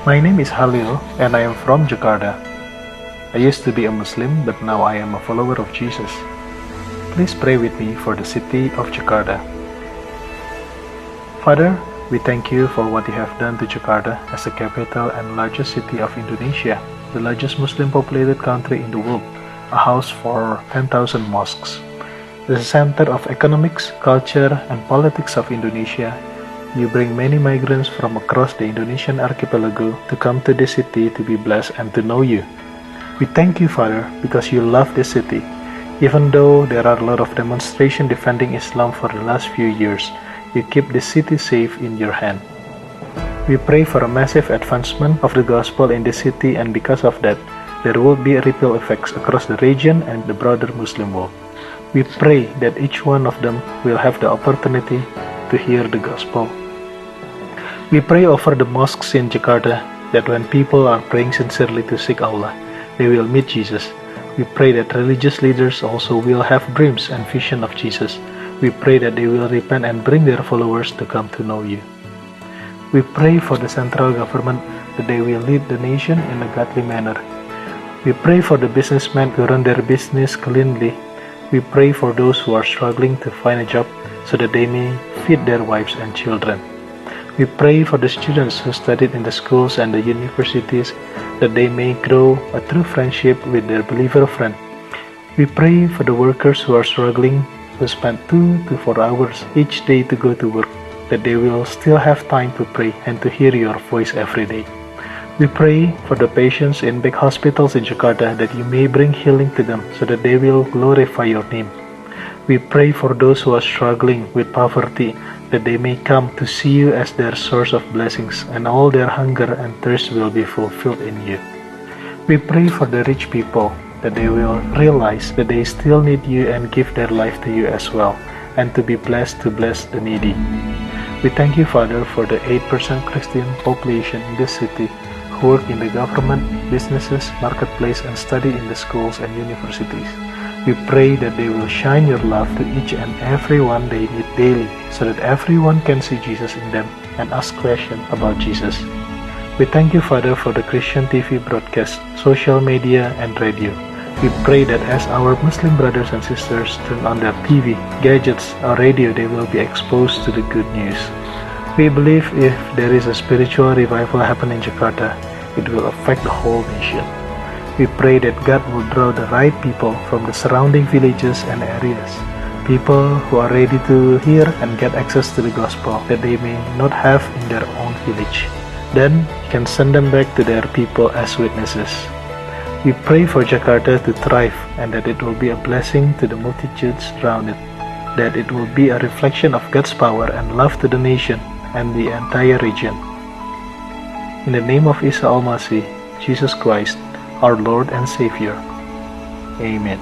My name is Halil and I am from Jakarta. I used to be a Muslim, but now I am a follower of Jesus. Please pray with me for the city of Jakarta. Father, we thank you for what you have done to Jakarta as the capital and largest city of Indonesia, the largest Muslim populated country in the world, a house for 10,000 mosques. The center of economics, culture, and politics of Indonesia, you bring many migrants from across the Indonesian archipelago to come to this city to be blessed and to know you. We thank you, Father, because you love this city. Even though there are a lot of demonstrations defending Islam for the last few years, you keep the city safe in your hand. We pray for a massive advancement of the gospel in this city, and because of that, there will be ripple effects across the region and the broader Muslim world. We pray that each one of them will have the opportunity to hear the gospel. We pray over the mosques in Jakarta that when people are praying sincerely to seek Allah, they will meet Jesus. We pray that religious leaders also will have dreams and vision of Jesus. We pray that they will repent and bring their followers to come to know you. We pray for the central government that they will lead the nation in a godly manner. We pray for the businessmen to run their business cleanly. We pray for those who are struggling to find a job so that they may feed their wives and children. We pray for the students who studied in the schools and the universities that they may grow a true friendship with their believer friend. We pray for the workers who are struggling, who spend 2 to 4 hours each day to go to work, that they will still have time to pray and to hear your voice every day. We pray for the patients in big hospitals in Jakarta that you may bring healing to them so that they will glorify your name. We pray for those who are struggling with poverty that they may come to see you as their source of blessings and all their hunger and thirst will be fulfilled in you. We pray for the rich people that they will realize that they still need you and give their life to you as well, and to be blessed to bless the needy. We thank you, Father, for the 8% Christian population in this city who work in the government, businesses, marketplace, and study in the schools and universities. We pray that they will shine your love to each and everyone they meet daily, so that everyone can see Jesus in them and ask questions about Jesus. We thank you, Father, for the Christian TV broadcast, social media, and radio. We pray that as our Muslim brothers and sisters turn on their TV, gadgets, or radio, they will be exposed to the good news. We believe if there is a spiritual revival happening in Jakarta, it will affect the whole nation. We pray that God will draw the right people from the surrounding villages and areas, people who are ready to hear and get access to the gospel that they may not have in their own village. Then He can send them back to their people as witnesses. We pray for Jakarta to thrive and that it will be a blessing to the multitudes around it, that it will be a reflection of God's power and love to the nation and the entire region. In the name of Isa Al-Masih, Jesus Christ, our Lord and Savior. Amen.